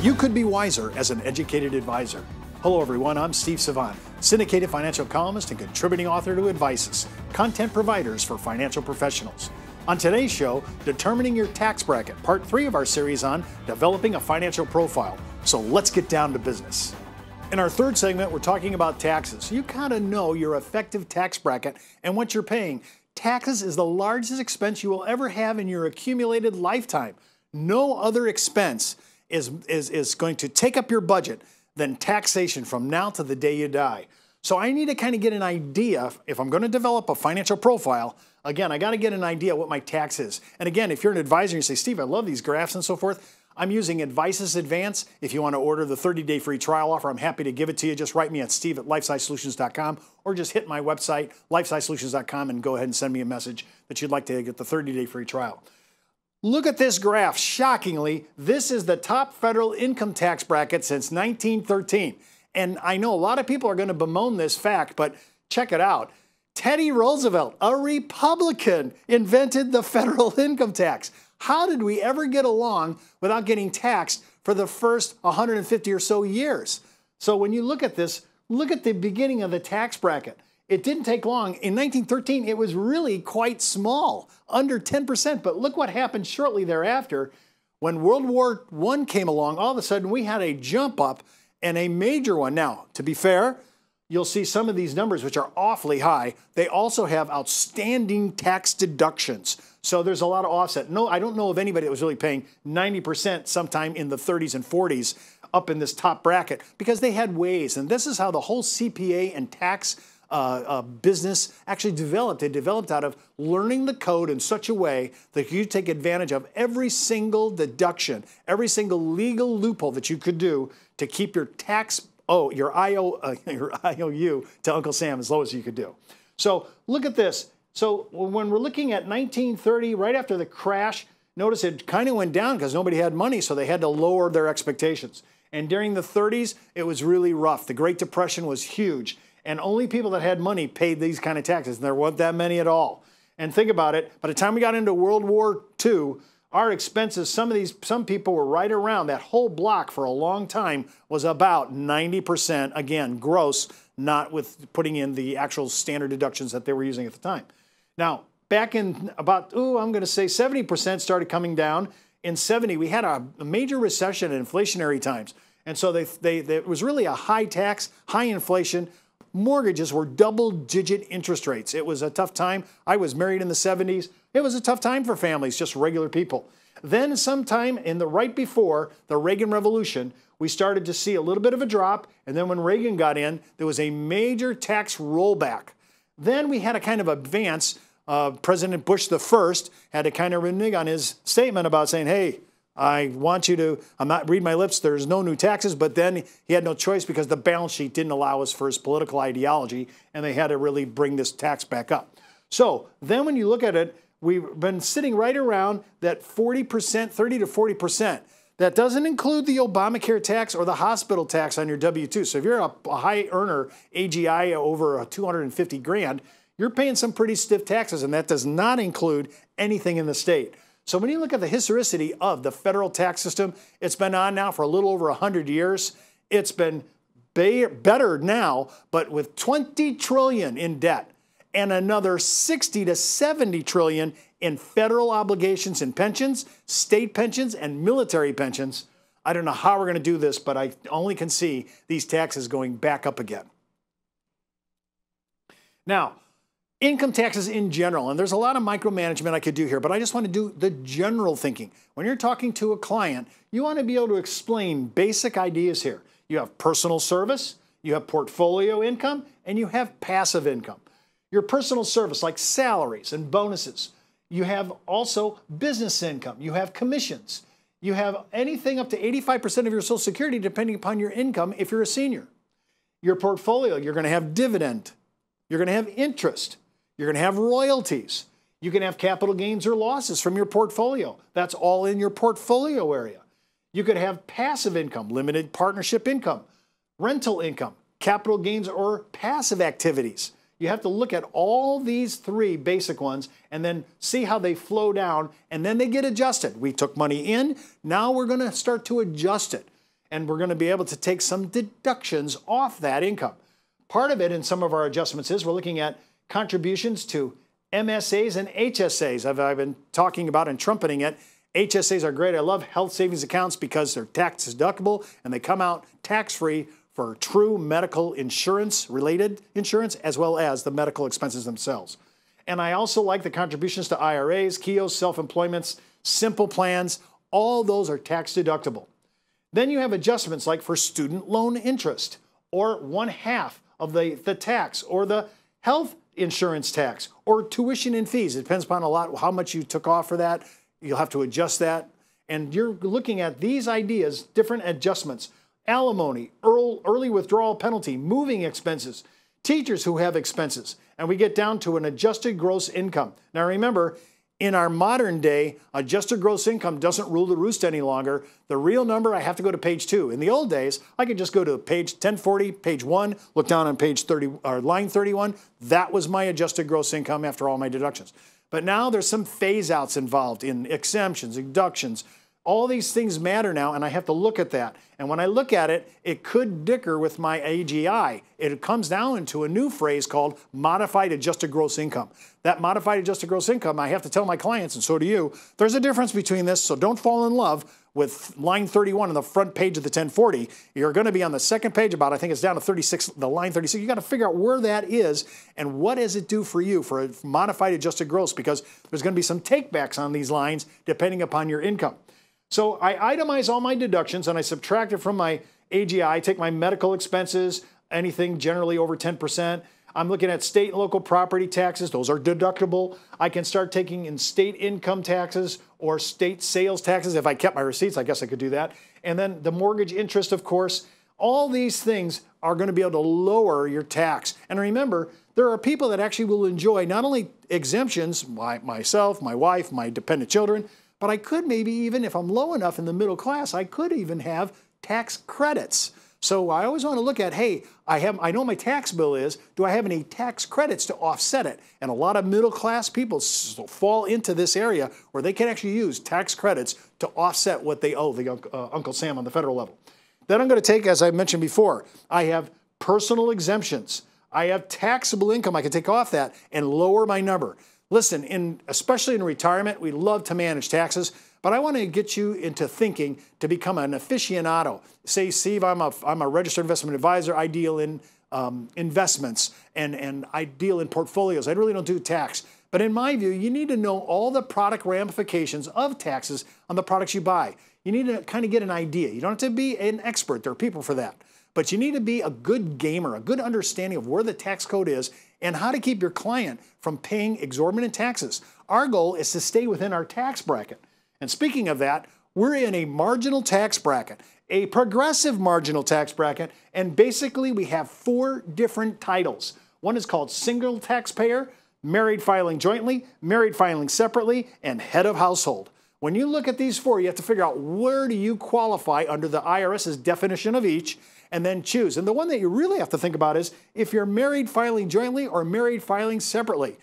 You could be wiser as an educated advisor. Hello everyone, I'm Steve Savant, syndicated financial columnist and contributing author to Advices, content providers for financial professionals. On today's show, determining your tax bracket, part 3 of our series on developing a financial profile. So let's get down to business. In our third segment, we're talking about taxes. You kind of know your effective tax bracket and what you're paying. Taxes is the largest expense you will ever have in your accumulated lifetime. No other expense is going to take up your budget than taxation from now to the day you die. So I need to kind of get an idea, if I'm going to develop a financial profile, again, I got to get an idea what my tax is. And again, if you're an advisor and you say, Steve, I love these graphs and so forth, I'm using Advices Advance. If you want to order the 30-day free trial offer, I'm happy to give it to you. Just write me at steve@lifesizesolutions.com or just hit my website, lifesizesolutions.com, and go ahead and send me a message that you'd like to get the 30-day free trial. Look at this graph. Shockingly, this is the top federal income tax bracket since 1913. And I know a lot of people are going to bemoan this fact, but check it out. Teddy Roosevelt, a Republican, invented the federal income tax. How did we ever get along without getting taxed for the first 150 or so years? So when you look at this, look at the beginning of the tax bracket. It didn't take long. In 1913, it was really quite small, under 10%. But look what happened shortly thereafter. When World War I came along, all of a sudden we had a jump up and a major one. Now, to be fair, you'll see some of these numbers, which are awfully high. They also have outstanding tax deductions. So there's a lot of offset. No, I don't know of anybody that was really paying 90% sometime in the 30s and 40s up in this top bracket because they had ways. And this is how the whole CPA and tax business actually developed. It developed out of learning the code in such a way that you take advantage of every single deduction, every single legal loophole that you could do to keep your your IOU to Uncle Sam as low as you could do. So look at this. So when we're looking at 1930, right after the crash, notice it kind of went down because nobody had money, so they had to lower their expectations. And during the 30s, it was really rough. The Great Depression was huge. And only people that had money paid these kind of taxes, and there weren't that many at all. And think about it, by the time we got into World War II, our expenses, some people were right around, that whole block for a long time was about 90%, again, gross, not with putting in the actual standard deductions that they were using at the time. Now, back in about, I'm going to say 70% started coming down. In 70, we had a major recession and inflationary times. And so it was really a high tax, high inflation. Mortgages were double-digit interest rates. It was a tough time. I was married in the 70s. It was a tough time for families, just regular people. Then sometime right before the Reagan Revolution, we started to see a little bit of a drop. And then when Reagan got in, there was a major tax rollback. Then we had a kind of advance. President Bush I had to kind of renege on his statement about saying, hey, I want you to, I'm not reading my lips, there's no new taxes, but then he had no choice because the balance sheet didn't allow us for his political ideology, and they had to really bring this tax back up. So then when you look at it, we've been sitting right around that 40%, 30 to 40%. That doesn't include the Obamacare tax or the hospital tax on your W-2. So if you're a high earner, AGI over 250 grand, you're paying some pretty stiff taxes, and that does not include anything in the state. So when you look at the historicity of the federal tax system, it's been on now for a little over 100 years. It's been better now, but with 20 trillion in debt and another 60 to 70 trillion in federal obligations and pensions, state pensions, and military pensions. I don't know how we're going to do this, but I only can see these taxes going back up again. Now, income taxes in general, and there's a lot of micromanagement I could do here, but I just want to do the general thinking. When you're talking to a client, you want to be able to explain basic ideas here. You have personal service, you have portfolio income, and you have passive income. Your personal service, like salaries and bonuses. You have also business income. You have commissions. You have anything up to 85% of your Social Security, depending upon your income if you're a senior. Your portfolio, you're going to have dividend. You're going to have interest. You're going to have royalties. You can have capital gains or losses from your portfolio. That's all in your portfolio area. You could have passive income, limited partnership income, rental income, capital gains or passive activities. You have to look at all these three basic ones and then see how they flow down, and then they get adjusted. We took money in, now we're going to start to adjust it. and we're going to be able to take some deductions off that income. Part of it in some of our adjustments is we're looking at contributions to MSAs and HSAs. I've been talking about and trumpeting it. HSAs are great. I love health savings accounts because they're tax deductible and they come out tax-free for true medical insurance, related insurance, as well as the medical expenses themselves. And I also like the contributions to IRAs, KEOs, self-employments, simple plans. All those are tax deductible. Then you have adjustments like for student loan interest, or 1/2 of the tax, or the health insurance tax, or tuition and fees. It depends upon a lot how much you took off for that. You'll have to adjust that. And you're looking at these ideas, different adjustments: alimony, early withdrawal penalty, moving expenses, teachers who have expenses, and we get down to an adjusted gross income. Now remember, in our modern day, adjusted gross income doesn't rule the roost any longer. The real number, I have to go to page 2. In the old days, I could just go to page 1040, page 1, look down on page 30 or line 31. That was my adjusted gross income after all my deductions. But now there's some phase outs involved in exemptions, deductions. All these things matter now, and I have to look at that. And when I look at it, it could dicker with my AGI. It comes down into a new phrase called modified adjusted gross income. That modified adjusted gross income, I have to tell my clients, and so do you, there's a difference between this, so don't fall in love with line 31 on the front page of the 1040. You're going to be on the second page about, I think it's down to 36, the line 36. You got to figure out where that is and what does it do for you for a modified adjusted gross, because there's going to be some takebacks on these lines depending upon your income. So I itemize all my deductions and I subtract it from my AGI. I take my medical expenses, anything generally over 10%. I'm looking at state and local property taxes. Those are deductible. I can start taking in state income taxes or state sales taxes. If I kept my receipts, I guess I could do that. And then the mortgage interest, of course. All these things are going to be able to lower your tax. And remember, there are people that actually will enjoy not only exemptions, myself, my wife, my dependent children, but I could maybe even, if I'm low enough in the middle class, I could even have tax credits. So I always want to look at, hey, I know my tax bill is, do I have any tax credits to offset it? And a lot of middle class people fall into this area where they can actually use tax credits to offset what they owe the Uncle Sam on the federal level. Then I'm going to take, as I mentioned before, I have personal exemptions. I have taxable income. I can take off that and lower my number. Listen, especially in retirement, we love to manage taxes, but I want to get you into thinking to become an aficionado. Say, Steve, I'm a registered investment advisor. I deal in investments and I deal in portfolios. I really don't do tax. But in my view, you need to know all the product ramifications of taxes on the products you buy. You need to kind of get an idea. You don't have to be an expert. There are people for that. But you need to be a good gamer, a good understanding of where the tax code is and how to keep your client from paying exorbitant taxes. Our goal is to stay within our tax bracket. And speaking of that, we're in a marginal tax bracket, a progressive marginal tax bracket, and basically we have 4 different titles. One is called single taxpayer, married filing jointly, married filing separately, and head of household. When you look at these 4, you have to figure out where do you qualify under the IRS's definition of each, and then choose. And the one that you really have to think about is if you're married filing jointly or married filing separately.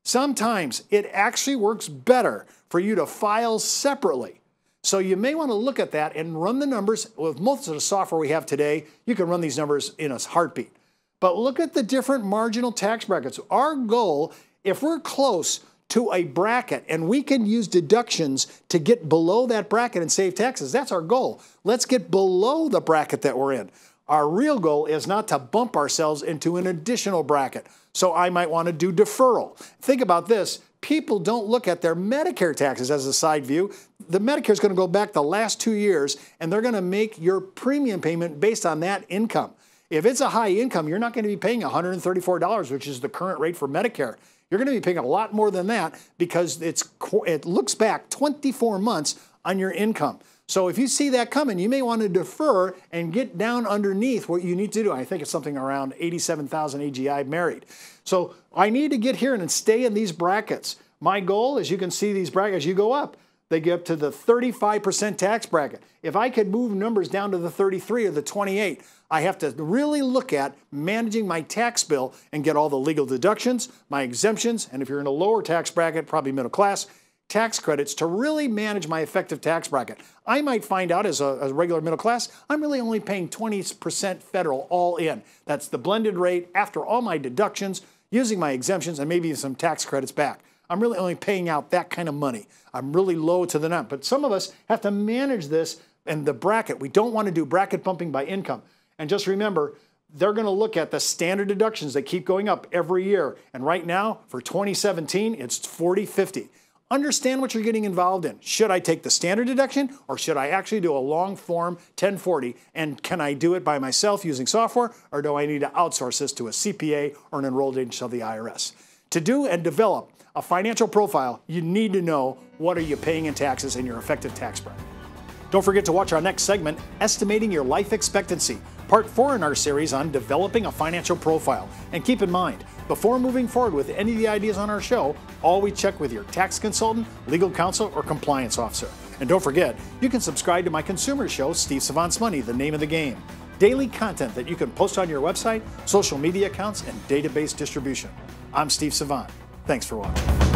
Sometimes it actually works better for you to file separately. So you may want to look at that and run the numbers. With most of the software we have today, you can run these numbers in a heartbeat. But look at the different marginal tax brackets. Our goal, if we're close to a bracket and we can use deductions to get below that bracket and save taxes, that's our goal. Let's get below the bracket that we're in. Our real goal is not to bump ourselves into an additional bracket. So I might want to do deferral. Think about this. People don't look at their Medicare taxes as a side view. The Medicare is going to go back the last 2 years, and they're going to make your premium payment based on that income. If it's a high income, you're not going to be paying $134, which is the current rate for Medicare. You're going to be paying a lot more than that because it looks back 24 months on your income. So if you see that coming, you may want to defer and get down underneath what you need to do. I think it's something around 87,000 AGI married. So I need to get here and stay in these brackets. My goal, as you can see these brackets, you go up. They get up to the 35% tax bracket. If I could move numbers down to the 33 or the 28, I have to really look at managing my tax bill and get all the legal deductions, my exemptions, and if you're in a lower tax bracket, probably middle class, tax credits to really manage my effective tax bracket. I might find out as a regular middle class, I'm really only paying 20% federal all in. That's the blended rate after all my deductions, using my exemptions and maybe some tax credits back. I'm really only paying out that kind of money. I'm really low to the nut. But some of us have to manage this in the bracket. We don't want to do bracket bumping by income. And just remember, they're going to look at the standard deductions that keep going up every year. And right now, for 2017, it's 40/50. Understand what you're getting involved in. Should I take the standard deduction or should I actually do a long form 1040? And can I do it by myself using software, or do I need to outsource this to a CPA or an enrolled agent of the IRS? To do and develop a financial profile, you need to know what are you paying in taxes in your effective tax bracket. Don't forget to watch our next segment, Estimating Your Life Expectancy, part 4 in our series on developing a financial profile. And keep in mind, before moving forward with any of the ideas on our show, always check with your tax consultant, legal counsel, or compliance officer. And don't forget, you can subscribe to my consumer show, Steve Savant's Money, The Name of the Game. Daily content that you can post on your website, social media accounts, and database distribution. I'm Steve Savant. Thanks for watching.